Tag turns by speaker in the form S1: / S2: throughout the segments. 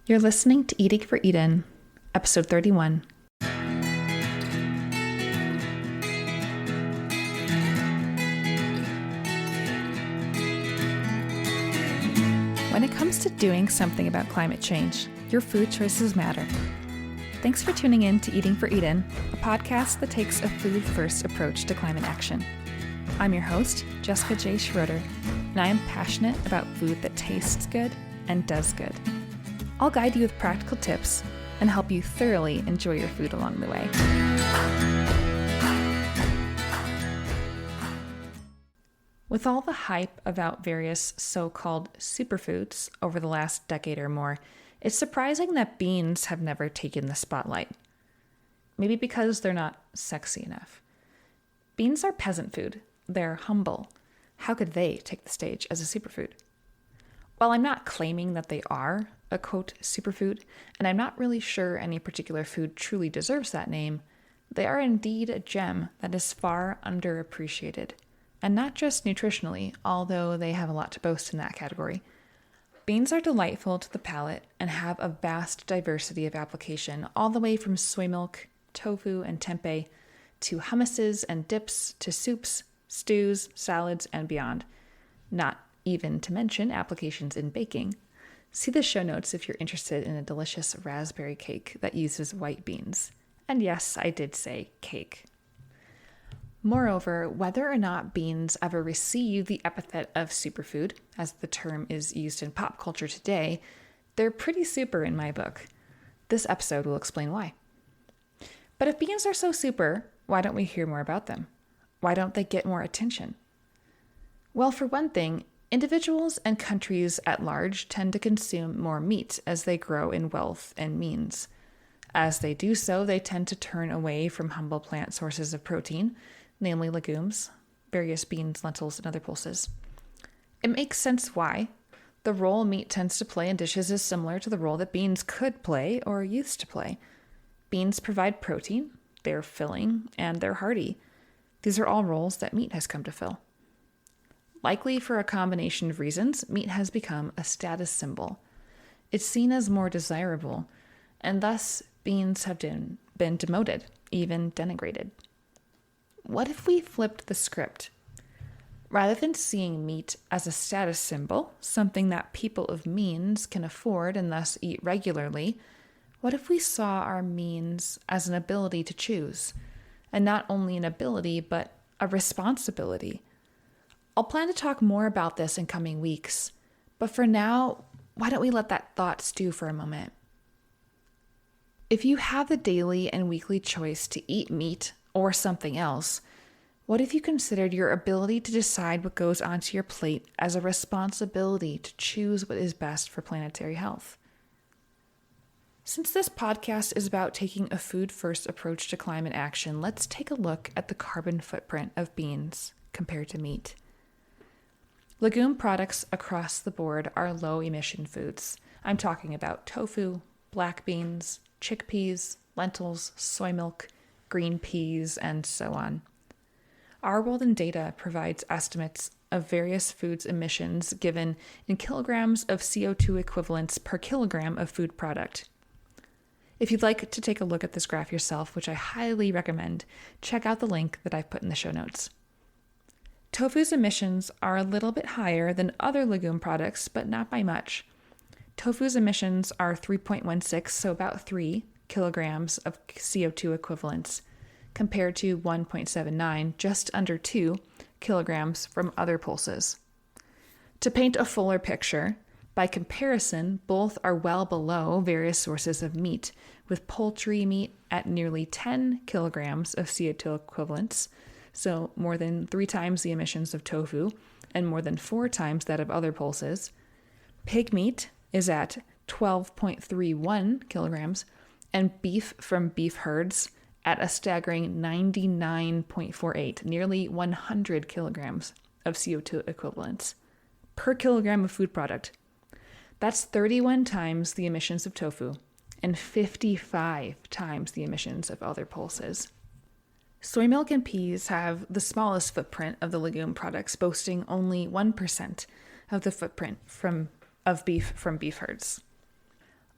S1: You're listening to Eating for Eden, episode 31. When it comes to doing something about climate change, your food choices matter. Thanks for tuning in to Eating for Eden, a podcast that takes a food-first approach to climate action. I'm your host, Jessica J. Schroeder, and I am passionate about food that tastes good and does good. I'll guide you with practical tips and help you thoroughly enjoy your food along the way. With all the hype about various so-called superfoods over the last decade or more, it's surprising that beans have never taken the spotlight. Maybe because they're not sexy enough. Beans are peasant food. They're humble. How could they take the stage as a superfood? While I'm not claiming that they are a, quote, superfood, and I'm not really sure any particular food truly deserves that name, they are indeed a gem that is far underappreciated. And not just nutritionally, although they have a lot to boast in that category. Beans are delightful to the palate and have a vast diversity of application, all the way from soy milk, tofu, and tempeh, to hummuses and dips, to soups, stews, salads, and beyond. Not even to mention applications in baking. See the show notes if you're interested in a delicious raspberry cake that uses white beans. And yes, I did say cake. Moreover, whether or not beans ever receive the epithet of superfood, as the term is used in pop culture today, they're pretty super in my book. This episode will explain why. But if beans are so super, why don't we hear more about them? Why don't they get more attention? Well, for one thing, individuals and countries at large tend to consume more meat as they grow in wealth and means. As they do so, they tend to turn away from humble plant sources of protein, namely legumes, various beans, lentils, and other pulses. It makes sense why. The role meat tends to play in dishes is similar to the role that beans could play or used to play. Beans provide protein, they're filling, and they're hearty. These are all roles that meat has come to fill. Likely for a combination of reasons, meat has become a status symbol. It's seen as more desirable, and thus beans have been demoted, even denigrated. What if we flipped the script? Rather than seeing meat as a status symbol, something that people of means can afford and thus eat regularly, what if we saw our means as an ability to choose? And not only an ability, but a responsibility. I'll plan to talk more about this in coming weeks, but for now, why don't we let that thought stew for a moment? If you have the daily and weekly choice to eat meat or something else, what if you considered your ability to decide what goes onto your plate as a responsibility to choose what is best for planetary health? Since this podcast is about taking a food-first approach to climate action, let's take a look at the carbon footprint of beans compared to meat. Legume products across the board are low-emission foods. I'm talking about tofu, black beans, chickpeas, lentils, soy milk, green peas, and so on. Our World in Data provides estimates of various foods' emissions given in kilograms of CO2 equivalents per kilogram of food product. If you'd like to take a look at this graph yourself, which I highly recommend, check out the link that I've put in the show notes. Tofu's emissions are a little bit higher than other legume products, but not by much. Tofu's emissions are 3.16, so about 3 kilograms of CO2 equivalents, compared to 1.79, just under 2 kilograms from other pulses. To paint a fuller picture, by comparison, both are well below various sources of meat, with poultry meat at nearly 10 kilograms of CO2 equivalents, so more than 3 times the emissions of tofu and more than 4 times that of other pulses. Pig meat is at 12.31 kilograms, and beef from beef herds at a staggering 99.48, nearly 100 kilograms of CO2 equivalents per kilogram of food product. That's 31 times the emissions of tofu and 55 times the emissions of other pulses. Soy milk and peas have the smallest footprint of the legume products, boasting only 1% of the footprint of beef from beef herds.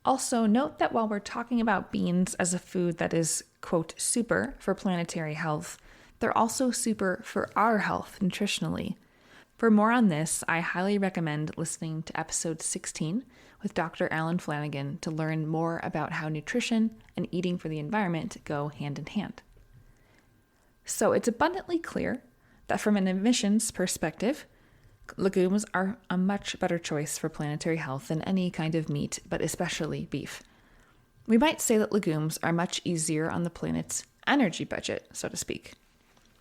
S1: Also, note that while we're talking about beans as a food that is, quote, super for planetary health, they're also super for our health nutritionally. For more on this, I highly recommend listening to episode 16 with Dr. Alan Flanagan to learn more about how nutrition and eating for the environment go hand in hand. So it's abundantly clear that from an emissions perspective, legumes are a much better choice for planetary health than any kind of meat, but especially beef. We might say that legumes are much easier on the planet's energy budget, so to speak.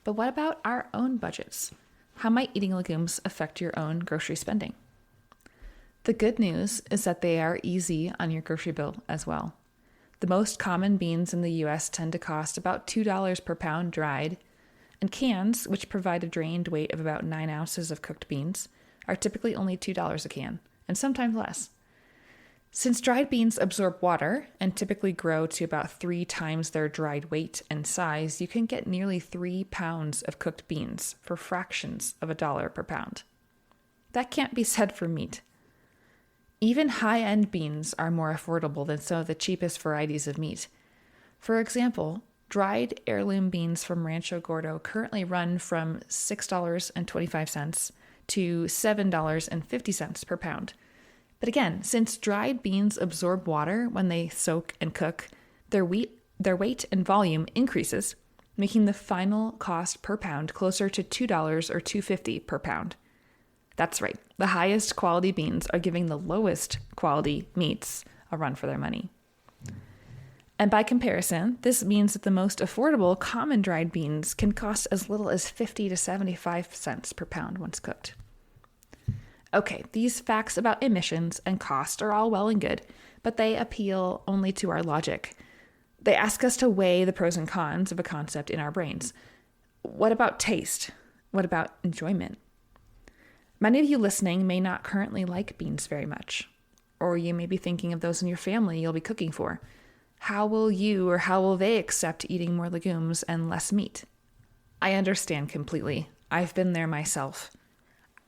S1: But what about our own budgets? How might eating legumes affect your own grocery spending? The good news is that they are easy on your grocery bill as well. The most common beans in the US tend to cost about $2 per pound dried, and cans, which provide a drained weight of about 9 ounces of cooked beans, are typically only $2 a can, and sometimes less. Since dried beans absorb water and typically grow to about 3 times their dried weight and size, you can get nearly 3 pounds of cooked beans for fractions of $1 per pound. That can't be said for meat. Even high-end beans are more affordable than some of the cheapest varieties of meat. For example, dried heirloom beans from Rancho Gordo currently run from $6.25 to $7.50 per pound. But again, since dried beans absorb water when they soak and cook, their weight and volume increases, making the final cost per pound closer to $2 or $2.50 per pound. That's right, the highest quality beans are giving the lowest quality meats a run for their money. And by comparison, this means that the most affordable common dried beans can cost as little as 50 to 75 cents per pound once cooked. Okay, these facts about emissions and cost are all well and good, but they appeal only to our logic. They ask us to weigh the pros and cons of a concept in our brains. What about taste? What about enjoyment? Many of you listening may not currently like beans very much, or you may be thinking of those in your family you'll be cooking for. How will you or how will they accept eating more legumes and less meat? I understand completely. I've been there myself.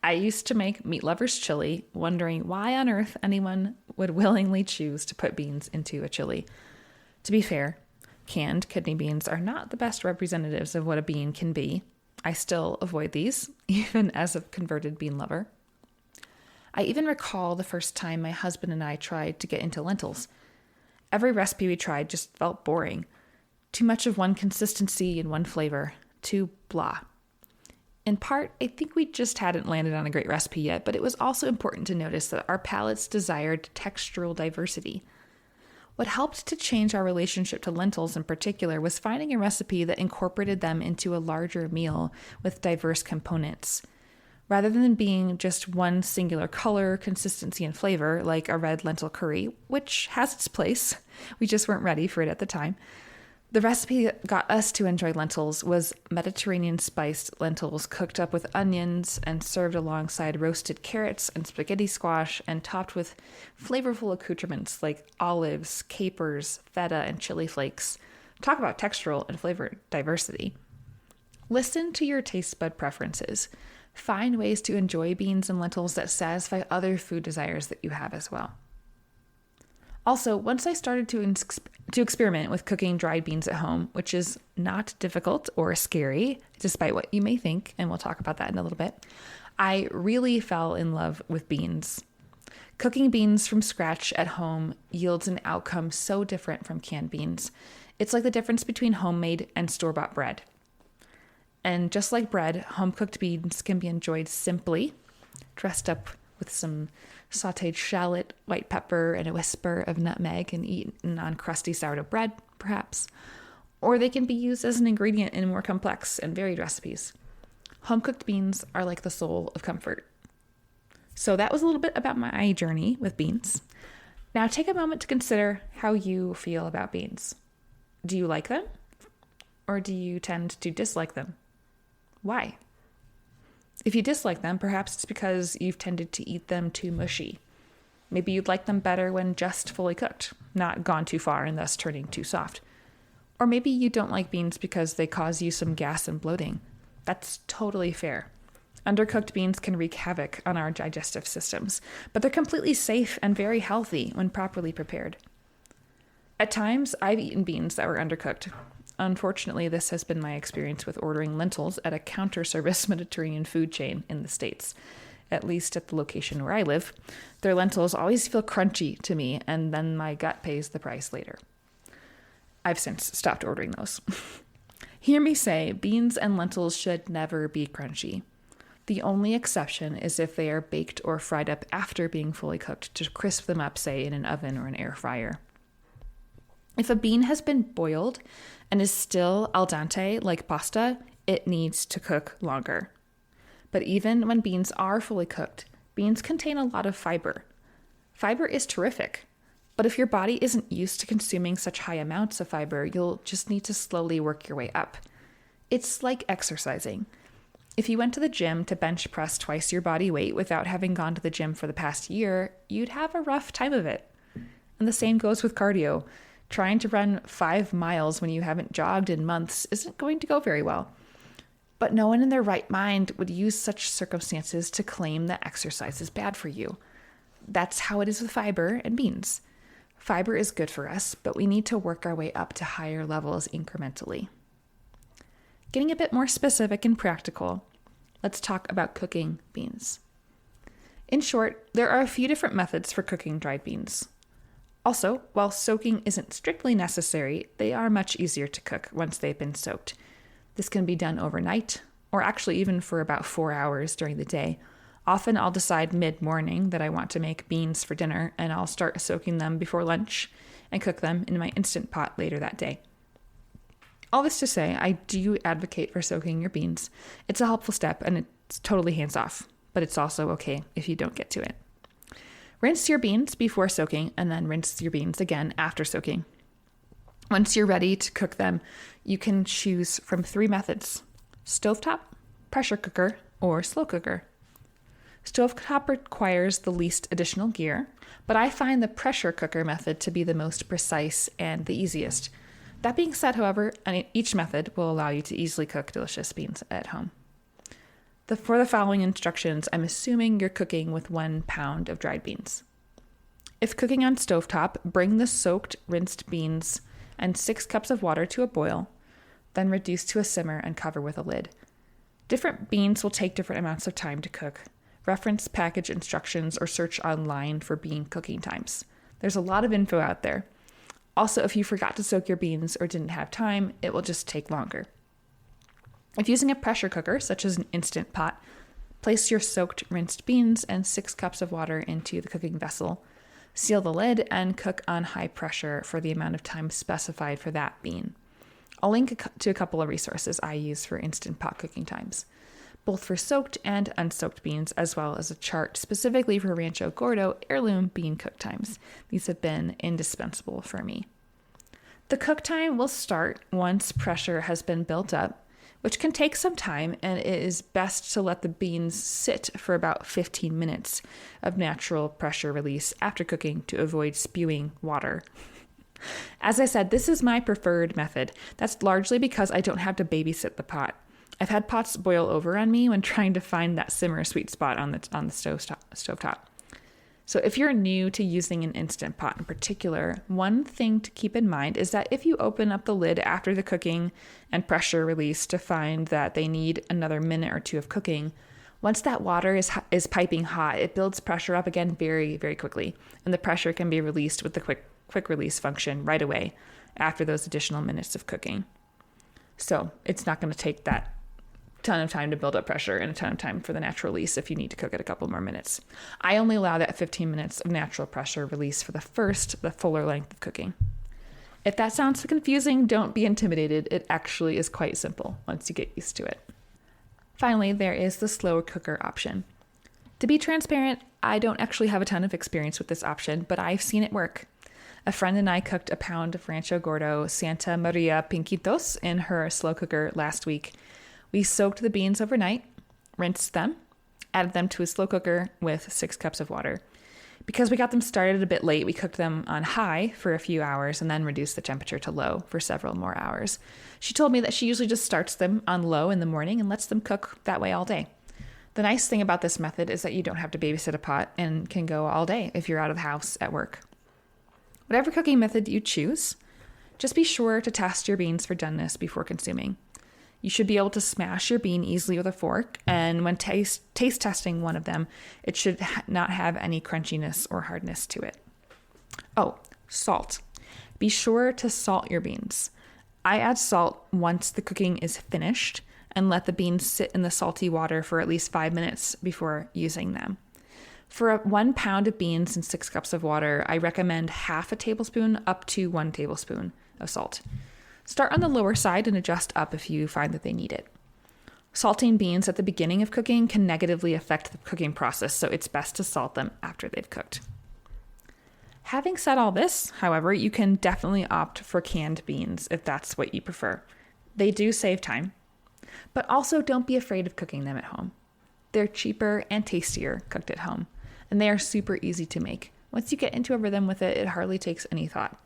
S1: I used to make meat lovers chili, wondering why on earth anyone would willingly choose to put beans into a chili. To be fair, canned kidney beans are not the best representatives of what a bean can be. I still avoid these, even as a converted bean lover. I even recall the first time my husband and I tried to get into lentils. Every recipe we tried just felt boring. Too much of one consistency and one flavor. Too blah. In part, I think we just hadn't landed on a great recipe yet, but it was also important to notice that our palates desired textural diversity. What helped to change our relationship to lentils in particular was finding a recipe that incorporated them into a larger meal with diverse components. Rather than being just one singular color, consistency, and flavor, like a red lentil curry, which has its place, we just weren't ready for it at the time. The recipe that got us to enjoy lentils was Mediterranean spiced lentils cooked up with onions and served alongside roasted carrots and spaghetti squash and topped with flavorful accoutrements like olives, capers, feta, and chili flakes. Talk about textural and flavor diversity. Listen to your taste bud preferences. Find ways to enjoy beans and lentils that satisfy other food desires that you have as well. Also, once I started to experiment with cooking dried beans at home, which is not difficult or scary, despite what you may think, and we'll talk about that in a little bit, I really fell in love with beans. Cooking beans from scratch at home yields an outcome so different from canned beans. It's like the difference between homemade and store-bought bread. And just like bread, home-cooked beans can be enjoyed simply, dressed up with some sautéed shallot, white pepper, and a whisper of nutmeg and eaten on crusty sourdough bread, perhaps. Or they can be used as an ingredient in more complex and varied recipes. Home-cooked beans are like the soul of comfort. So that was a little bit about my journey with beans. Now take a moment to consider how you feel about beans. Do you like them? Or do you tend to dislike them? Why? If you dislike them, perhaps it's because you've tended to eat them too mushy. Maybe you'd like them better when just fully cooked, not gone too far and thus turning too soft. Or maybe you don't like beans because they cause you some gas and bloating. That's totally fair. Undercooked beans can wreak havoc on our digestive systems, but they're completely safe and very healthy when properly prepared. At times, I've eaten beans that were undercooked. Unfortunately, this has been my experience with ordering lentils at a counter-service Mediterranean food chain in the States. At least at the location where I live, their lentils always feel crunchy to me, and then my gut pays the price later. I've since stopped ordering those. Hear me say, beans and lentils should never be crunchy. The only exception is if they are baked or fried up after being fully cooked to crisp them up, say, in an oven or an air fryer. If a bean has been boiled and is still al dente like pasta, it needs to cook longer. But even when beans are fully cooked, beans contain a lot of fiber. Fiber is terrific, but if your body isn't used to consuming such high amounts of fiber, you'll just need to slowly work your way up. It's like exercising. If you went to the gym to bench press twice your body weight without having gone to the gym for the past year, you'd have a rough time of it. And the same goes with cardio. Trying to run 5 miles when you haven't jogged in months isn't going to go very well. But no one in their right mind would use such circumstances to claim that exercise is bad for you. That's how it is with fiber and beans. Fiber is good for us, but we need to work our way up to higher levels incrementally. Getting a bit more specific and practical, let's talk about cooking beans. In short, there are a few different methods for cooking dried beans. Also, while soaking isn't strictly necessary, they are much easier to cook once they've been soaked. This can be done overnight, or actually even for about 4 hours during the day. Often I'll decide mid-morning that I want to make beans for dinner, and I'll start soaking them before lunch and cook them in my Instant Pot later that day. All this to say, I do advocate for soaking your beans. It's a helpful step, and it's totally hands-off, but it's also okay if you don't get to it. Rinse your beans before soaking, and then rinse your beans again after soaking. Once you're ready to cook them, you can choose from 3 methods: stovetop, pressure cooker, or slow cooker. Stovetop requires the least additional gear, but I find the pressure cooker method to be the most precise and the easiest. That being said, however, each method will allow you to easily cook delicious beans at home. For the following instructions, I'm assuming you're cooking with 1 pound of dried beans. If cooking on stovetop, bring the soaked, rinsed beans and 6 cups of water to a boil, then reduce to a simmer and cover with a lid. Different beans will take different amounts of time to cook. Reference package instructions or search online for bean cooking times. There's a lot of info out there. Also, if you forgot to soak your beans or didn't have time, it will just take longer. If using a pressure cooker, such as an Instant Pot, place your soaked, rinsed beans and 6 cups of water into the cooking vessel. Seal the lid and cook on high pressure for the amount of time specified for that bean. I'll link to a couple of resources I use for Instant Pot cooking times, both for soaked and unsoaked beans, as well as a chart specifically for Rancho Gordo heirloom bean cook times. These have been indispensable for me. The cook time will start once pressure has been built up, which can take some time, and it is best to let the beans sit for about 15 minutes of natural pressure release after cooking to avoid spewing water. As I said, this is my preferred method. That's largely because I don't have to babysit the pot. I've had pots boil over on me when trying to find that simmer sweet spot on the stovetop. So if you're new to using an Instant Pot in particular, one thing to keep in mind is that if you open up the lid after the cooking and pressure release to find that they need another minute or 2 of cooking, once that water is piping hot, it builds pressure up again very, very quickly, and the pressure can be released with the quick release function right away after those additional minutes of cooking. So it's not going to take that ton of time to build up pressure and a ton of time for the natural release if you need to cook it a couple more minutes. I only allow that 15 minutes of natural pressure release for the fuller length of cooking. If that sounds confusing, don't be intimidated. It actually is quite simple once you get used to it. Finally, there is the slow cooker option. To be transparent, I don't actually have a ton of experience with this option, but I've seen it work. A friend and I cooked a pound of Rancho Gordo Santa Maria Pinquitos in her slow cooker last week. We soaked the beans overnight, rinsed them, added them to a slow cooker with 6 cups of water. Because we got them started a bit late, we cooked them on high for a few hours and then reduced the temperature to low for several more hours. She told me that she usually just starts them on low in the morning and lets them cook that way all day. The nice thing about this method is that you don't have to babysit a pot and can go all day if you're out of the house at work. Whatever cooking method you choose, just be sure to test your beans for doneness before consuming. You should be able to smash your bean easily with a fork, and when taste testing one of them, it should not have any crunchiness or hardness to it. Oh, salt. Be sure to salt your beans. I add salt once the cooking is finished and let the beans sit in the salty water for at least 5 minutes before using them. For 1 pound of beans and 6 cups of water, I recommend half a tablespoon up to 1 tablespoon of salt. Start on the lower side and adjust up if you find that they need it. Salting beans at the beginning of cooking can negatively affect the cooking process, so it's best to salt them after they've cooked. Having said all this, however, you can definitely opt for canned beans if that's what you prefer. They do save time, but also don't be afraid of cooking them at home. They're cheaper and tastier cooked at home, and they are super easy to make. Once you get into a rhythm with it, it hardly takes any thought.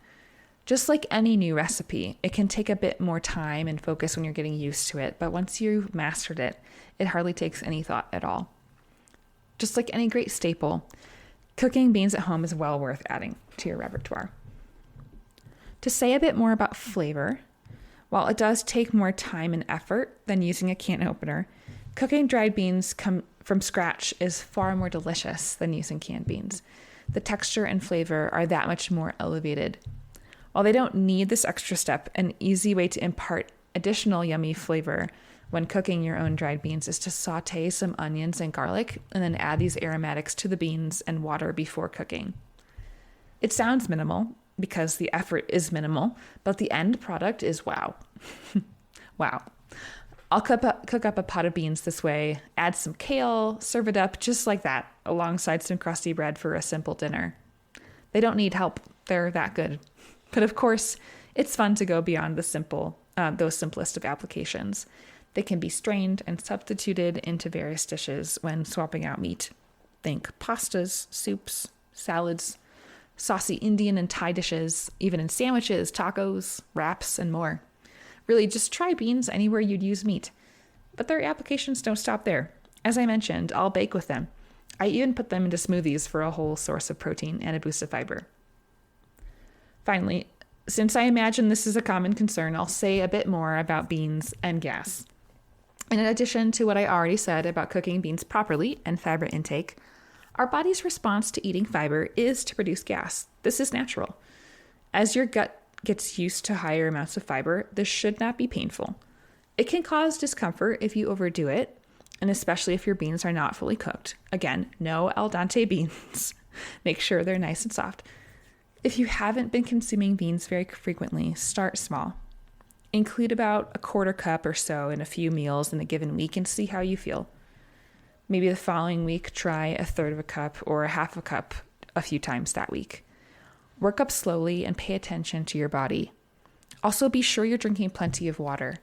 S1: Just like any new recipe, it can take a bit more time and focus when you're getting used to it, but once you've mastered it, it hardly takes any thought at all. Just like any great staple, cooking beans at home is well worth adding to your repertoire. To say a bit more about flavor, while it does take more time and effort than using a can opener, cooking dried beans from scratch is far more delicious than using canned beans. The texture and flavor are that much more elevated. While they don't need this extra step, an easy way to impart additional yummy flavor when cooking your own dried beans is to saute some onions and garlic and then add these aromatics to the beans and water before cooking. It sounds minimal because the effort is minimal, but the end product is wow. Wow. I'll cook up a pot of beans this way, add some kale, serve it up just like that, alongside some crusty bread for a simple dinner. They don't need help. They're that good. But of course, it's fun to go beyond those simplest of applications. They can be strained and substituted into various dishes when swapping out meat. Think pastas, soups, salads, saucy Indian and Thai dishes, even in sandwiches, tacos, wraps, and more. Really, just try beans anywhere you'd use meat. But their applications don't stop there. As I mentioned, I'll bake with them. I even put them into smoothies for a whole source of protein and a boost of fiber. Finally, since I imagine this is a common concern, I'll say a bit more about beans and gas. In addition to what I already said about cooking beans properly and fiber intake, our body's response to eating fiber is to produce gas. This is natural. As your gut gets used to higher amounts of fiber, this should not be painful. It can cause discomfort if you overdo it, and especially if your beans are not fully cooked. Again, no al dente beans. Make sure they're nice and soft. If you haven't been consuming beans very frequently, start small. Include about 1/4 cup or so in a few meals in a given week and see how you feel. Maybe the following week, try 1/3 cup or 1/2 cup a few times that week. Work up slowly and pay attention to your body. Also, be sure you're drinking plenty of water.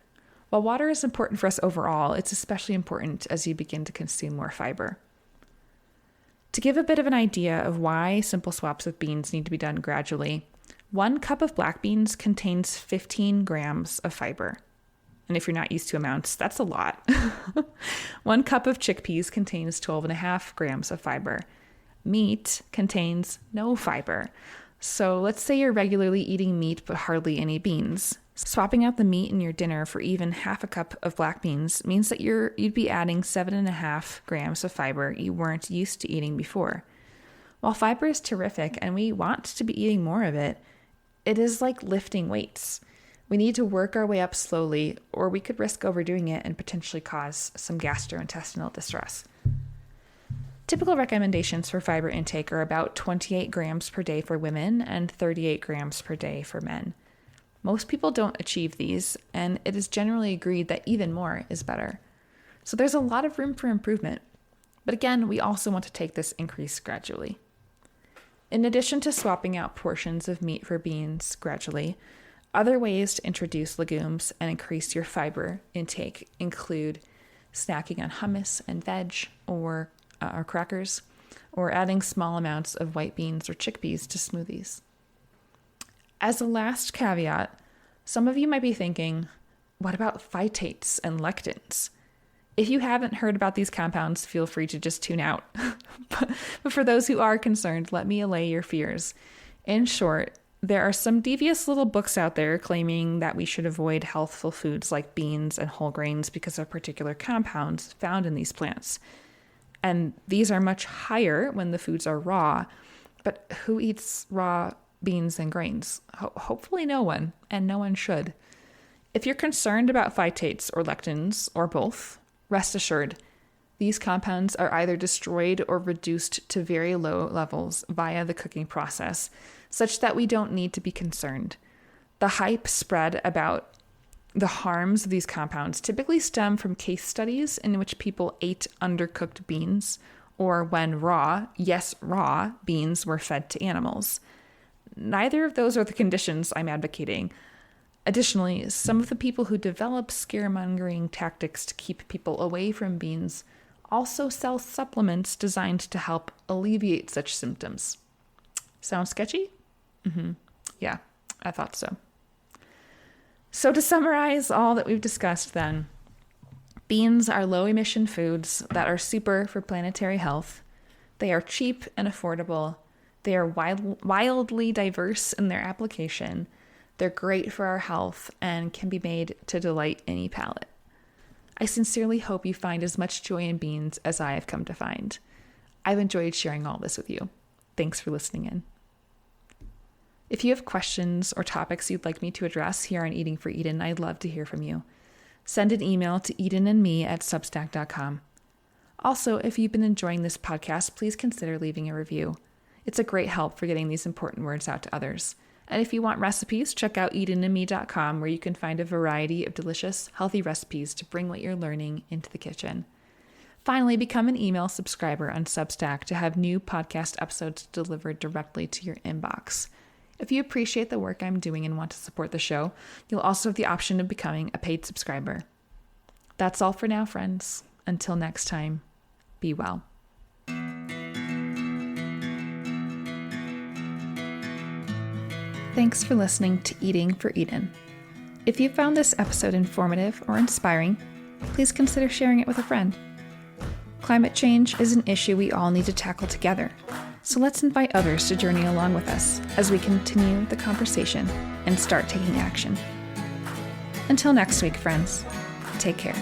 S1: While water is important for us overall, it's especially important as you begin to consume more fiber. To give a bit of an idea of why simple swaps of beans need to be done gradually, 1 cup of black beans contains 15 grams of fiber. And if you're not used to amounts, that's a lot. 1 cup of chickpeas contains 12.5 grams of fiber. Meat contains no fiber. So let's say you're regularly eating meat but hardly any beans. Swapping out the meat in your dinner for even 1/2 cup of black beans means that you'd be adding 7.5 grams of fiber you weren't used to eating before. While fiber is terrific and we want to be eating more of it, it is like lifting weights. We need to work our way up slowly, or we could risk overdoing it and potentially cause some gastrointestinal distress. Typical recommendations for fiber intake are about 28 grams per day for women and 38 grams per day for men. Most people don't achieve these, and it is generally agreed that even more is better. So there's a lot of room for improvement. But again, we also want to take this increase gradually. In addition to swapping out portions of meat for beans gradually, other ways to introduce legumes and increase your fiber intake include snacking on hummus and veg or crackers, or adding small amounts of white beans or chickpeas to smoothies. As a last caveat, some of you might be thinking, what about phytates and lectins? If you haven't heard about these compounds, feel free to just tune out. But for those who are concerned, let me allay your fears. In short, there are some devious little books out there claiming that we should avoid healthful foods like beans and whole grains because of particular compounds found in these plants. And these are much higher when the foods are raw. But who eats raw beans and grains? Hopefully no one, and no one should. If you're concerned about phytates or lectins, or both, rest assured, these compounds are either destroyed or reduced to very low levels via the cooking process, such that we don't need to be concerned. The hype spread about the harms of these compounds typically stem from case studies in which people ate undercooked beans, or when raw, yes, raw, beans were fed to animals. Neither of those are the conditions I'm advocating. Additionally, some of the people who develop scaremongering tactics to keep people away from beans also sell supplements designed to help alleviate such symptoms. Sound sketchy? Yeah, I thought so. So to summarize all that we've discussed then, beans are low-emission foods that are super for planetary health. They are cheap and affordable. They are wildly diverse in their application. They're great for our health and can be made to delight any palate. I sincerely hope you find as much joy in beans as I have come to find. I've enjoyed sharing all this with you. Thanks for listening in. If you have questions or topics you'd like me to address here on Eating for Eden, I'd love to hear from you. Send an email to edenandme@substack.com. Also, if you've been enjoying this podcast, please consider leaving a review. It's a great help for getting these important words out to others. And if you want recipes, check out edenandme.com, where you can find a variety of delicious, healthy recipes to bring what you're learning into the kitchen. Finally, become an email subscriber on Substack to have new podcast episodes delivered directly to your inbox. If you appreciate the work I'm doing and want to support the show, you'll also have the option of becoming a paid subscriber. That's all for now, friends. Until next time, be well. Thanks for listening to Eating for Eden. If you found this episode informative or inspiring, please consider sharing it with a friend. Climate change is an issue we all need to tackle together, so let's invite others to journey along with us as we continue the conversation and start taking action. Until next week, friends, take care.